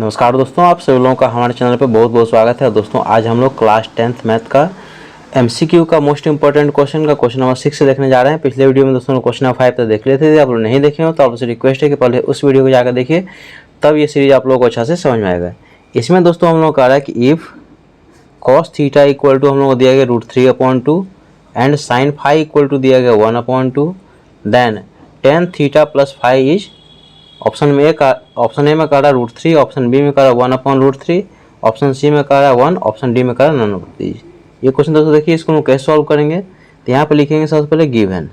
नमस्कार दोस्तों, आप सभी लोगों का हमारे चैनल पर बहुत बहुत स्वागत है। दोस्तों आज हम लोग क्लास 10th मैथ का एमसीक्यू का मोस्ट इंपॉर्टेंट क्वेश्चन का क्वेश्चन नंबर 6 से देखने जा रहे हैं। पिछले वीडियो में दोस्तों क्वेश्चन नंबर 5 तक देख लेते थे। आप लोग नहीं देखे हो तो आपसे रिक्वेस्ट है कि पहले उस वीडियो को जाकर देखिए, तब ये सीरीज आप लोगों को अच्छा से समझ में आएगा। इसमें दोस्तों हम लोग कह रहा है कि if cos theta equal to हम लोग को दिया गया √3/2 and sine phi equal to दिया गया 1/2, then tan theta plus phi is option A में कह रहा है √3, ऑप्शन बी में कह रहा है 1/√3, ऑप्शन सी में कह रहा है 1, ऑप्शन डी में कह रहा है नन ऑफ दीज। ये क्वेश्चन दोस्तों देखिए, इसको हम कैसे सॉल्व करेंगे। तो यहाँ पे लिखेंगे सबसे पहले गिवन।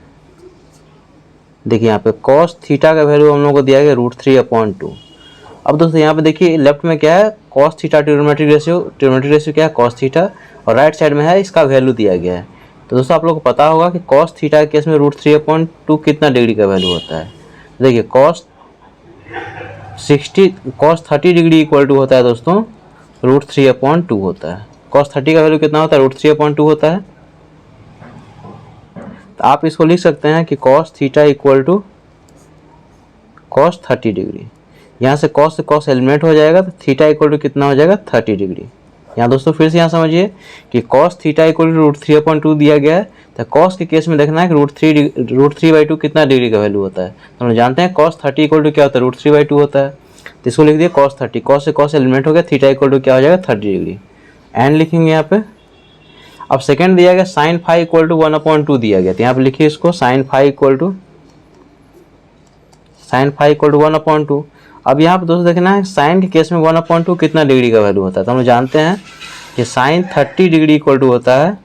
देखिए यहाँ पे कॉस थीटा का वैल्यू हम लोग को दिया गया √3/2। अब दोस्तों यहाँ पे देखिए लेफ्ट में क्या है, कॉस थीटा ट्रिग्नोमेट्रिक रेशियो क्या है कॉस थीटा, और राइट साइड में है इसका वैल्यू दिया गया है। तो दोस्तों आप लोग को पता होगा कि कॉस थीटा के केस में √3/2 कितना डिग्री का वैल्यू होता है। देखिए कॉस 30 डिग्री इक्वल टू होता है दोस्तों √3/2 होता है। cos 30 का वैल्यू कितना होता है, √3/2 होता है। तो आप इसको लिख सकते हैं कि cos theta equal to cos 30 degree. यहाँ से cos एलिमिनेट हो जाएगा तो थीटा इक्वल टू कितना हो जाएगा 30 डिग्री। यहाँ दोस्तों फिर से यहाँ समझिए कि cos थीटा इक्वल टू √3/2 दिया गया है। तो cos के केस में देखना है कि √3/2 कितना डिग्री का वैल्यू होता है। तो हम जानते हैं cos 30 इक्वल टू क्या होता है, √3/2 होता है। तो इसको लिख दिए cos 30, cos से cos एलिमिनेट हो गया, थीटा इक्वल टू क्या हो जाएगा 30 डिग्री। एंड लिखेंगे यहाँ पे। अब सेकंड दिया गया साइन फाई इक्वल टू 1/2 दिया गया। तो यहाँ पे लिखिए इसको साइन फाई इक्वल टू 1/2। अब यहाँ पे दोस्तों देखना है साइन के केस में 1/2 कितना डिग्री का वैल्यू होता है। तो हम जानते हैं कि साइन 30 डिग्री इक्वल टू होता है,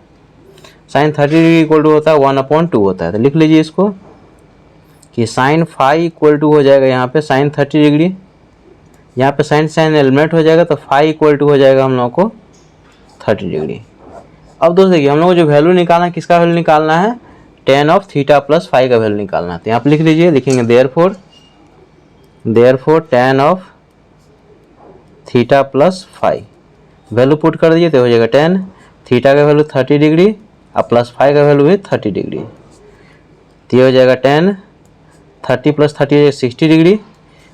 साइन 30 डिग्री इक्वल टू होता है 1/2 होता है। तो लिख लीजिए इसको कि साइन फाई इक्वल टू हो जाएगा यहाँ पे साइन 30 डिग्री, यहाँ पे साइन एलिमिनेट हो जाएगा तो फाई इक्वल टू हो जाएगा हम लोग को 30 डिग्री। अब दोस्तों देखिए हम लोग को जो वैल्यू निकालना है, किसका वैल्यू निकालना है, tan of theta plus phi का वैल्यू निकालना है। तो यहाँ पे लिख लीजिए, लिखेंगे therefore tan of theta plus phi, value put कर दीजिए तो हो जाएगा 10, थीटा का वैल्यू 30 डिग्री और प्लस फाई का वैल्यू है 30 डिग्री। तो ये हो जाएगा 10, 30 प्लस 30 60 डिग्री।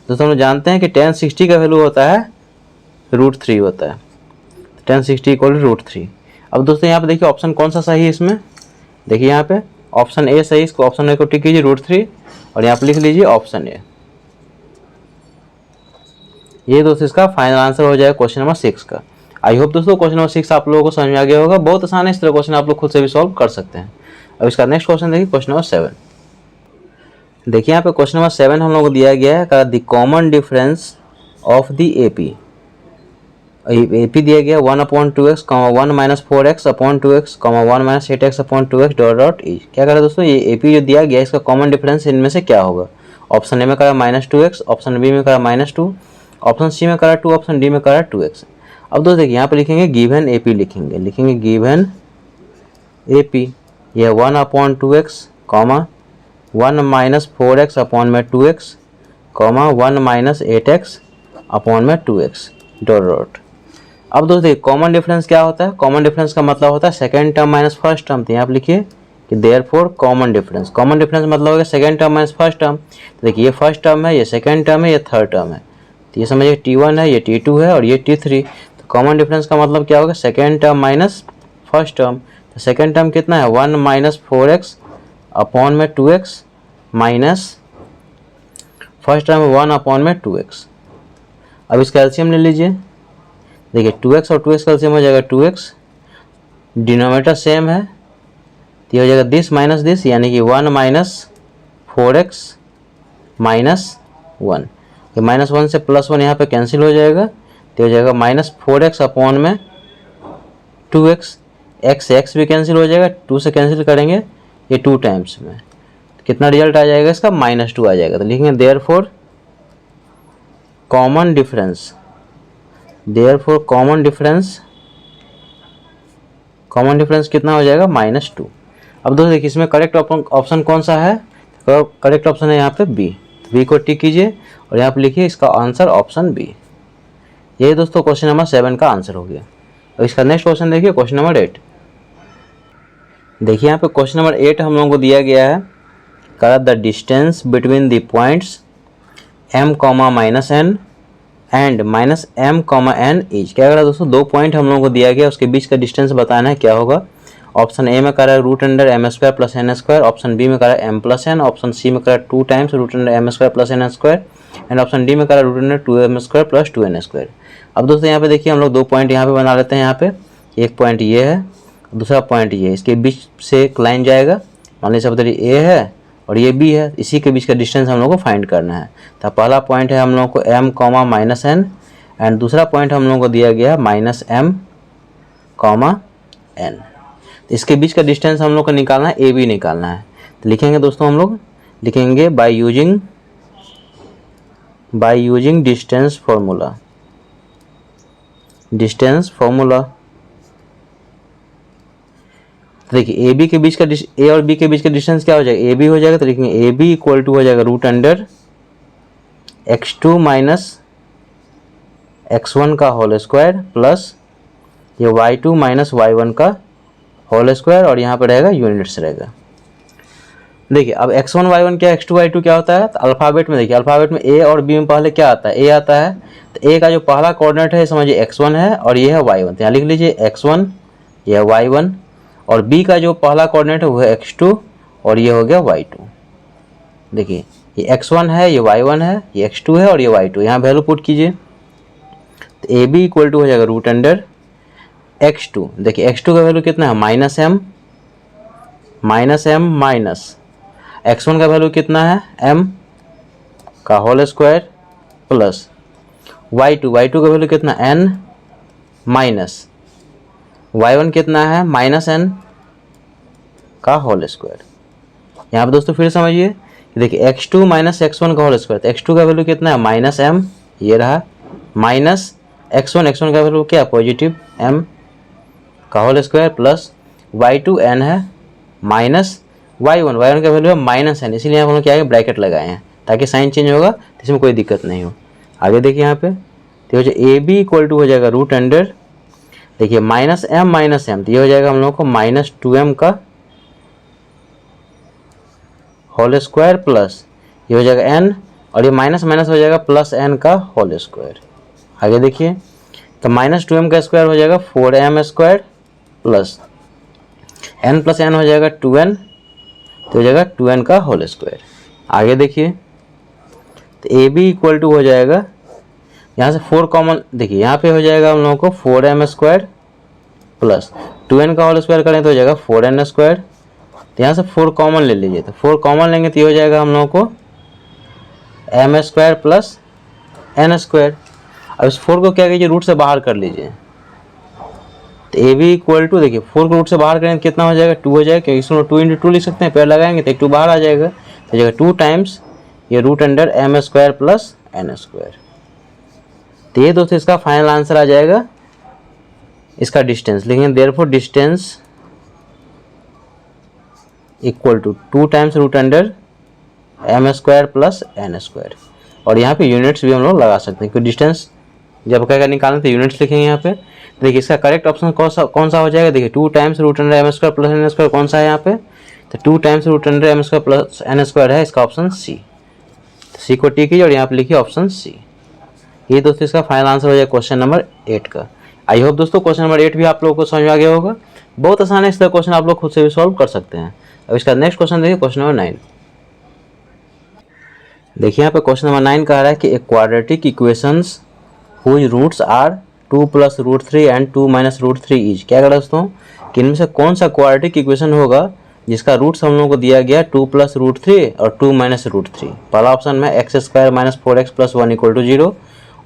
दोस्तों हम लोग जानते हैं कि tan 60 का वैल्यू होता है √3 होता है। tan 60 equal to √3। अब दोस्तों यहाँ पे देखिए ऑप्शन कौन सा सही है इसमें, देखिए यहाँ पे ऑप्शन ए सही, इसको ऑप्शन ए को टिक कीजिए √3 और यहाँ पे लिख लीजिए ऑप्शन ए। ये दोस्तों इसका फाइनल आंसर हो जाएगा क्वेश्चन नंबर 6 का। आई होप दोस्तों क्वेश्चन नंबर 6 आप लोगों को समझ में आ गया होगा। बहुत आसान है, इस तरह क्वेश्चन आप लोग खुद से भी सॉल्व कर सकते हैं। अब इसका नेक्स्ट क्वेश्चन देखिए क्वेश्चन नंबर 7। देखिए यहाँ पे क्वेश्चन नंबर 7 हम लोग को दिया गया है the common difference of the AP दिया गया 1/2x, 1 - 4x upon 2x, 1 - 8x upon 2x dot is. क्या कह रहा है दोस्तों, ये एपी जो दिया गया है इसका कॉमन डिफरेंस इनमें से क्या होगा। ऑप्शन ए में कह रहा है -2x, ऑप्शन बी में कह रहा है -2, ऑप्शन सी में कह रहा है 2, ऑप्शन डी में कह रहा है 2x। अब दोस्तों देखिए यहाँ पे लिखेंगे गिवन एपी, लिखेंगे गिवन एपी, यह 1/2x, 1 - 4x अपॉन में 2x, 1 - 8x अपॉन में 2x डॉट। अब दोस्तों कॉमन डिफरेंस क्या होता है, कॉमन डिफरेंस का मतलब होता है second term minus first term. तो यहाँ आप लिखिए कि देयरफॉर कॉमन डिफरेंस मतलब होगा second term minus first term. तो देखिए ये फर्स्ट टर्म है, ये सेकंड टर्म है, ये थर्ड टर्म है। तो ये समझिए T1 है, ये T2 है और ये T3। तो कॉमन डिफरेंस का मतलब क्या होगा, second term minus first term. तो सेकंड टर्म कितना है 1 - 4x अपॉन में 2x minus first term 1 upon में 2x। अब इसका एलसीएम ले लीजिए, देखिए 2x और 2x का एलसीएम हो जाएगा 2x, डिनोमिनेटर सेम है तो ये हो जाएगा दिस माइनस दिस, यानी कि 1 - 4x माइनस 1। ये -1 से +1 यहाँ पे कैंसिल हो जाएगा तो हो जाएगा -4x अपॉन में 2x, x भी कैंसिल हो जाएगा, 2 से कैंसिल करेंगे ये 2 टाइम्स में, तो कितना रिजल्ट आ जाएगा इसका -2 आ जाएगा। तो लिखेंगे therefore common difference, common difference कितना हो जाएगा -2। अब दोस्तों देखिए इसमें करेक्ट ऑप्शन कौन सा है, करेक्ट ऑप्शन है यहाँ पे बी। बी को टिक कीजिए और यहाँ पे लिखिए इसका आंसर ऑप्शन बी। ये दोस्तों क्वेश्चन नंबर 7 का आंसर हो गया। अब इसका नेक्स्ट क्वेश्चन देखिए क्वेश्चन नंबर 8। देखिए यहाँ पे क्वेश्चन नंबर 8 हम लोगों को दिया गया है, the distance between the points m, -n and minus M comma N is, क्या करा दोस्तों, 2 पॉइंट हम लोगों को दिया गया, उसके बीच का डिस्टेंस बताना है, क्या होगा। ऑप्शन ए में करा है root under M square plus N square, option B में करा है M plus N, option C में करा 2 times root under M square plus N square, and option D में करा root under 2m square plus 2n square. अब दोस्तों यहाँ पे देखिए हम लोग 2 पॉइंट यहाँ पे बना लेते हैं। यहाँ पे एक पॉइंट ये है, दूसरा पॉइंट ये है, इसके बीच से एक लाइन जाएगा, मान लीजिए सब ए है और ये बी है, इसी के बीच का डिस्टेंस हम लोग को फाइंड करना है। तो पहला पॉइंट है हम लोग को m comma minus N, and दूसरा पॉइंट हम लोग को दिया गया है माइनस एम कॉमा एन। इसके बीच का डिस्टेंस हम लोग को निकालना है, ए बी निकालना है। तो लिखेंगे दोस्तों, हम लोग लिखेंगे बाय यूजिंग डिस्टेंस फॉर्मूला। देखिए ए बी के बीच का ए और बी के बीच का डिस्टेंस क्या हो जाएगा, ए बी हो जाएगा। तो लिखेंगे ए बी इक्वल टू हो जाएगा root under x2 minus x1 का होल स्क्वायर प्लस ये y2 माइनस y1 का होल स्क्वायर, और यहाँ पे रहेगा यूनिट्स रहेगा। देखिए अब x1 y1 क्या, x2 y2 क्या होता है। तो अल्फ़ाबेट में देखिए, अल्फ़ाबेट में a और b में पहले क्या आता है, a आता है। तो a का जो पहला कोऑर्डिनेट है समझिए x1 है और ये है y1, तो यहाँ लिख लीजिए x1, ये है y1, और b का जो पहला कोऑर्डिनेट है वो है x2 और ये हो गया y2। देखिए ये x1 है, ये y1 है, ये x2 है और ये y2। यहाँ वैल्यू पुट कीजिए, तो ए बी इक्वल टू हो जाएगा रूट अंडर x2। देखिए x2 का वैल्यू कितना है, माइनस एम माइनस x1 का वैल्यू कितना है, m का होल स्क्वायर प्लस y2 का वैल्यू कितना n माइनस y1 कितना है, माइनस n का होल स्क्वायर। यहाँ पे दोस्तों फिर समझिए, देखिए x2 माइनस x1 का होल स्क्वायर, तो x2 का वैल्यू कितना है, माइनस m, ये रहा, माइनस x1 का वैल्यू क्या, पॉजिटिव m का whole square plus y2 n है माइनस y1 का वैल्यू है माइनस n, इसीलिए हम लोग क्या है ब्रैकेट लगाए हैं ताकि साइन चेंज होगा तो इसमें कोई दिक्कत नहीं हो। आगे देखिए यहाँ पे, तो हो जाए ए बी इक्वल टू हो जाएगा रूट अंडर, देखिए माइनस m, तो ये हो जाएगा हम लोग को माइनस 2m का होल स्क्वायर प्लस ये हो जाएगा n, और ये माइनस माइनस हो जाएगा प्लस n का होल स्क्वायर। आगे देखिए, तो माइनस 2m का स्क्वायर हो जाएगा 4m square plus n plus n हो जाएगा 2n, तो हो जाएगा 2n का होल स्क्वायर। आगे देखिए, तो ए बी इक्वल टू हो जाएगा, यहाँ से 4 कॉमन, देखिए यहाँ पे हो जाएगा हम लोगों को 4m स्क्वायर प्लस 2n का होल स्क्वायर करें तो हो जाएगा 4n स्क्वायर। तो यहाँ से 4 कॉमन ले लीजिए, तो 4 कॉमन लेंगे तो ये हो जाएगा हम लोगों को m square plus n square. अब इस 4 को क्या कीजिए, रूट से बाहर कर लीजिए। तो ए बी इक्वल टू, देखिए 4 को रूट से बाहर करें तो कितना हो जाएगा, 2 हो जाएगा, क्योंकि इसमें 2 × 2 लिख सकते हैं, पेड़ लगाएंगे तो एक 2 बाहर आ जाएगा, तो जाएगा 2 टाइम्स ये root under m square plus n square. तो ये दोस्तों इसका फाइनल आंसर आ जाएगा, इसका डिस्टेंस लिखेंगे, therefore distance equal to 2 times root under m square plus n square. और यहाँ पे यूनिट्स भी हम लोग लगा सकते हैं, क्योंकि डिस्टेंस जब क्या निकालना तो यूनिट्स लिखेंगे यहाँ पे। देखिए इसका करेक्ट ऑप्शन कौन सा हो जाएगा, देखिए 2 times root under m square plus n square कौन सा है यहाँ पे, तो 2 times root under m square plus n square है, इसका ऑप्शन सी। तो सी को टिक कीजिए और यहाँ पे लिखिए ऑप्शन सी। ये दोस्तों इसका फाइनल आंसर हो जाएगा क्वेश्चन नंबर 8 का। आई होप दोस्तों क्वेश्चन नंबर 8 भी आप लोगों को समझ में आ गया होगा। बहुत आसान है, इसका क्वेश्चन आप लोग खुद से भी सॉल्व कर सकते हैं। अब इसका नेक्स्ट क्वेश्चन देखिए, क्वेश्चन नंबर 9। देखिए यहाँ पे क्वेश्चन नंबर 9 कह रहा है कि एक क्वाड्रेटिक इक्वेशंस हुई रूट्स आर 2 + √3 एंड 2 - √3 इज, क्या कह रहा है दोस्तों कि इनमें से कौन सा क्वाड्रेटिक इक्वेशन होगा जिसका रूट्स हम लोगों को दिया गया 2 + √3 और 2 - √3। पहला ऑप्शन में x² - 4x + 1 = 0,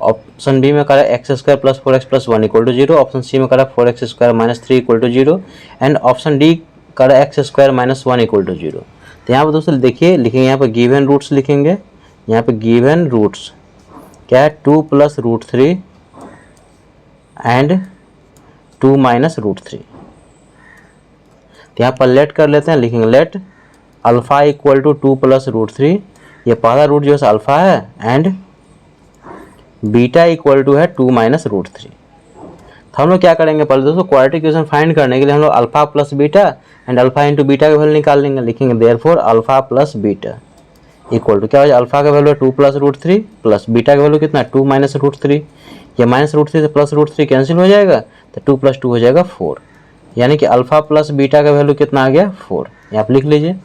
ऑप्शन बी में करा x² + 4x + 1 = 0, ऑप्शन सी में करा 4x² - 3 = 0, एंड ऑप्शन डी करा x² - 1 = 0। तो यहाँ पर दोस्तों देखिए लिखेंगे, यहाँ पर गिवन रूट्स लिखेंगे, यहाँ पे गिवन रूट्स क्या है 2 + √3 एंड 2 - √3। तो यहाँ पर लेट कर लेते हैं, लिखेंगे लेट अल्फा इक्वल टू 2 + √3, ये पहला रूट जो है अल्फा है, एंड बीटा इक्वल टू है 2 - √3। तो हम लोग क्या करेंगे, पहले दोस्तों क्वाड्रेटिक इक्वेशन फाइंड करने के लिए हम लोग alpha plus beta and alpha into beta का वैल्यू निकाल लेंगे। लिखेंगे therefore alpha plus beta equal to क्या हो जाएगा, अल्फा का वैल्यू है 2 + √3 प्लस बीटा का वैल्यू कितना है 2 - √3, ये -√3 से +√3 कैंसिल हो जाएगा, तो 2 + 2 हो जाएगा 4, यानी कि अल्फा प्लस बीटा का वैल्यू कितना आ गया 4, यहाँ पर लिख लीजिए।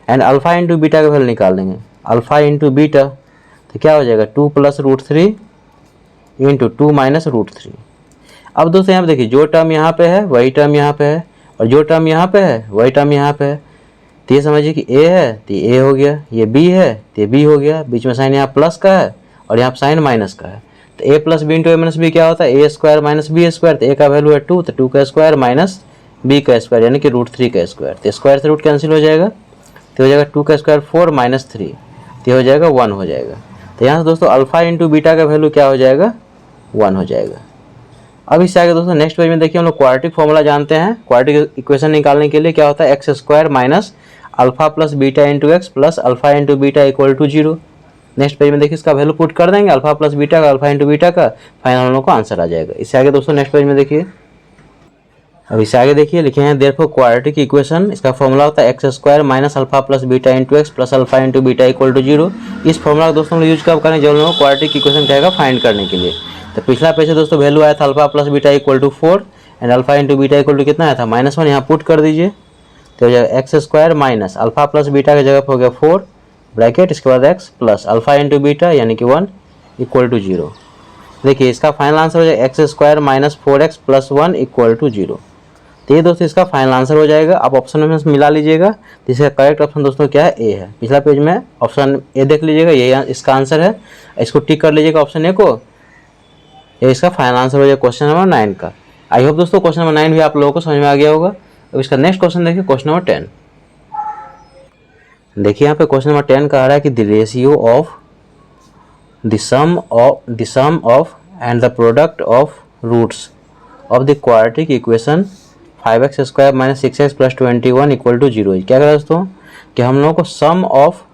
एंड अल्फा इंटू बीटा का वैल्यू निकाल देंगे, अल्फा इंटू बीटा तो क्या हो जाएगा 2 + √3 इंटू 2 - √3। अब दोस्तों यहाँ पे देखिए, जो टर्म यहाँ पे है वही टर्म यहाँ पे है, और जो टर्म यहाँ पे है वही टर्म यहाँ पे है, तो ये समझिए कि ए है तो ए हो गया, ये बी है तो ये बी हो गया, बीच में साइन यहाँ प्लस का है और यहाँ साइन माइनस का है, तो ए प्लस बी इंटू ए माइनस बी क्या होता है, ए स्क्वायर माइनस बी स्क्वायर, तो ए का वैल्यू है 2, तो 2 का स्क्वायर माइनस बी का स्क्वायर यानी कि √3 का स्क्वायर, तो स्क्वायर से रूट कैंसिल हो जाएगा, तो हो जाएगा 2 का स्क्वायर 4 - 3, तो हो जाएगा 1 हो जाएगा। तो यहाँ से दोस्तों अल्फा इंटू बीटा का वैल्यू क्या हो जाएगा 1 हो जाएगा। अब इससे आगे दोस्तों नेक्स्ट पेज में देखिए, हम लोग क्वाड्रेटिक फॉर्मूला जानते हैं। क्वाड्रेटिक इक्वेशन निकालने के लिए क्या होता है, X square minus alpha plus beta into X plus alpha into beta equal to 0। Next page में देखिए इसका वैल्यू पुट कर देंगे, अल्फा प्लस बीटा का, अल्फा इंटू बीटा का, फाइनल हम लोग को आंसर आ जाएगा। इससे आगे दोस्तों नेक्स्ट पेज में देखिए, अब इससे आगे देखिए लिखे हैं देयरफॉर क्वाड्रेटिक इक्वेशन, इसका फॉर्मूला होता है X square minus alpha plus beta into X plus alpha into beta equal to 0। इस फॉर्मूला को दोस्तों यूज कब करें, जब हम लोग क्वाड्रेटिक इक्वेशन कहेगा फाइंड करने के लिए। तो पिछला पेज से दोस्तों वैल्यू आया था alpha plus beta equal to 4 and alpha into beta equal to कितना आया था -1, यहाँ पुट कर दीजिए, तो हो जाएगा X square minus alpha plus beta की जगह पर हो गया 4 ब्रैकेट, इसके बाद x plus alpha into beta यानी कि 1 इक्वल टू 0। देखिए इसका फाइनल आंसर हो जाएगा X square minus 4x plus 1 equal to 0। तो ये दोस्तों इसका फाइनल आंसर हो जाएगा। आप ऑप्शन में मिला लीजिएगा, तो इसका करेक्ट ऑप्शन दोस्तों क्या है, ए है। पिछला पेज में ऑप्शन ए देख लीजिएगा, ये इसका आंसर है, इसको टिक कर लीजिएगा ऑप्शन ए को, ये इसका फाइनल आंसर हो जाएगा क्वेश्चन नंबर 9 का। आई होप दोस्तों क्वेश्चन नंबर 9 भी आप लोगों को समझ में आ गया होगा। अब इसका नेक्स्ट क्वेश्चन देखिए, क्वेश्चन नंबर 10। देखिए यहाँ पे क्वेश्चन नंबर 10 कह रहा है कि the ratio of the sum of and the product of roots of the quadratic equation 5x square minus 6x plus 21 equal to 0। क्या करें दोस्तों कि हम लोगों को sum of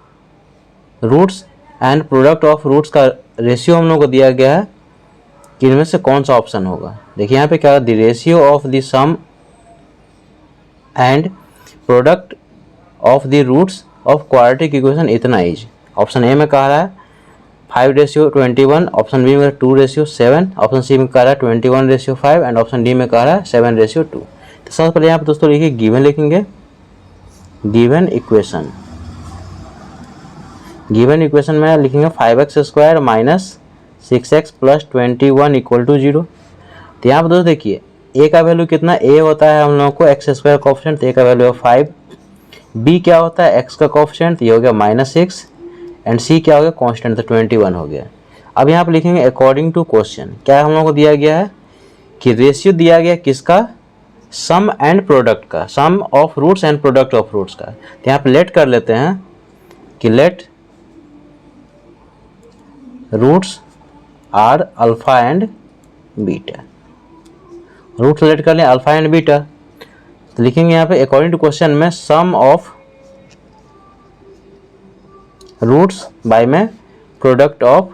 roots and product of roots का रेशियो हम लोगों को दिया गया है कि इनमें से कौन सा ऑप्शन होगा। देखिए यहाँ पे क्या है, the ratio of the sum and product of the roots of quadratic equation इतना इज। ऑप्शन ए में कह रहा है 5:21, ऑप्शन बी में 2:7, ऑप्शन सी में कह रहा है 21:5 एंड ऑप्शन डी में कह रहा है 7:2। तो सबसे पहले यहाँ पे दोस्तों लिखिए गिवन, लिखेंगे गिवन इक्वेशन में लिखेंगे 5x square minus 6x plus 21 equal to 0। तो यहाँ पर दोस्तों देखिए a का वैल्यू कितना, a होता है हम लोगों को एक्स स्क्वायर कोएफिशिएंट, तो a का वैल्यू है 5, b क्या होता है x का कोएफिशिएंट, ये हो गया -6 एंड c क्या हो गया कांस्टेंट, तो 21 हो गया। अब यहाँ पर लिखेंगे अकॉर्डिंग टू क्वेश्चन, क्या हम लोगों को दिया गया है कि रेशियो दिया गया किसका, सम एंड प्रोडक्ट का, sum of roots and product of roots का। तो यहाँ पे लेट कर लेते हैं कि let roots are alpha and beta, roots let कर लें अल्फा एंड बीटा। तो लिखेंगे यहाँ पे अकॉर्डिंग टू क्वेश्चन में सम ऑफ रूट्स बाय में प्रोडक्ट ऑफ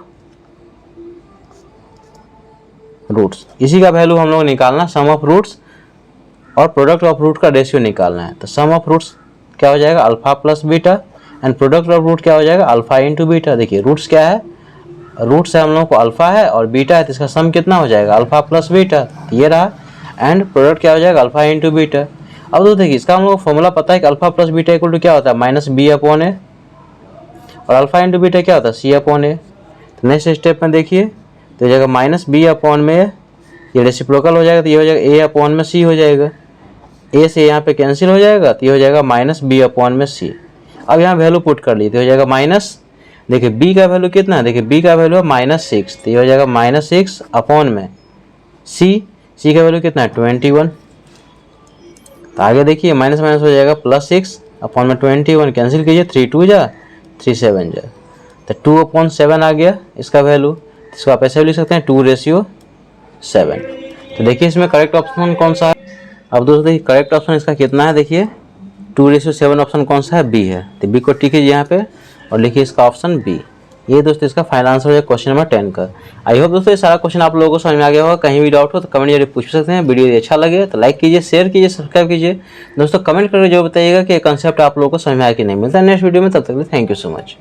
रूट्स, इसी का वैल्यू हम लोग निकालना, सम ऑफ रूट्स और प्रोडक्ट ऑफ रूट का रेशियो निकालना है। तो सम ऑफ रूट्स क्या हो जाएगा alpha plus beta and product of root क्या हो जाएगा अल्फा इंटू बीटा। देखिए रूट्स क्या है, रूट्स है हम लोगों को अल्फा है और बीटा है, तो इसका सम कितना हो जाएगा अल्फा प्लस बीटा, ये रहा, एंड प्रोडक्ट क्या हो जाएगा अल्फा इंटू बीटा। अब तो देखिए इसका हम लोग को फॉर्मूला पता है कि alpha plus beta equal to क्या होता है -b/a और अल्फा इंटू बीटा क्या होता है c/a। तो नेक्स्ट स्टेप में देखिए तो हो जाएगा -b/a, ये रेसिप्रोकल हो जाएगा, तो ये हो जाएगा a/c हो जाएगा, a से यहाँ पे कैंसिल हो जाएगा, तो ये हो जाएगा -b/c। अब यहाँ वैल्यू पुट कर ली, तो हो जाएगा माइनस, देखिए b का वैल्यू कितना है, देखिए b का वैल्यू है -6, तो ये हो जाएगा -6/c का वैल्यू कितना है 21। तो आगे देखिए माइनस माइनस हो जाएगा +6/21, कैंसिल कीजिए, 3 2 जा 3 7 जा, तो 2/7 आ गया इसका वैल्यू। इसको आप ऐसे भी लिख सकते हैं 2:7। तो देखिए इसमें करेक्ट ऑप्शन कौन सा है। अब दोस्तों देखिए करेक्ट ऑप्शन इसका कितना है, देखिए 2:7 ऑप्शन कौन सा है, बी है। तो बी को टिक कीजिए यहाँ पे और लिखिए इसका ऑप्शन बी, ये दोस्तों इसका फाइनल आंसर हो जाए क्वेश्चन नंबर 10 का। आई होप दोस्तों ये सारा क्वेश्चन आप लोगों को समझ में आ गया होगा। कहीं भी डाउट हो तो कमेंट जरिए पूछ सकते हैं। वीडियो अच्छा लगे तो लाइक कीजिए, शेयर कीजिए, सब्सक्राइब कीजिए। दोस्तों कमेंट करके जो बताइएगा कि ये कंसेप्ट आप लोगों को समझ में आया कि नहीं। मिलता है नेक्स्ट वीडियो में, तब तक के लिए थैंक यू सो मच।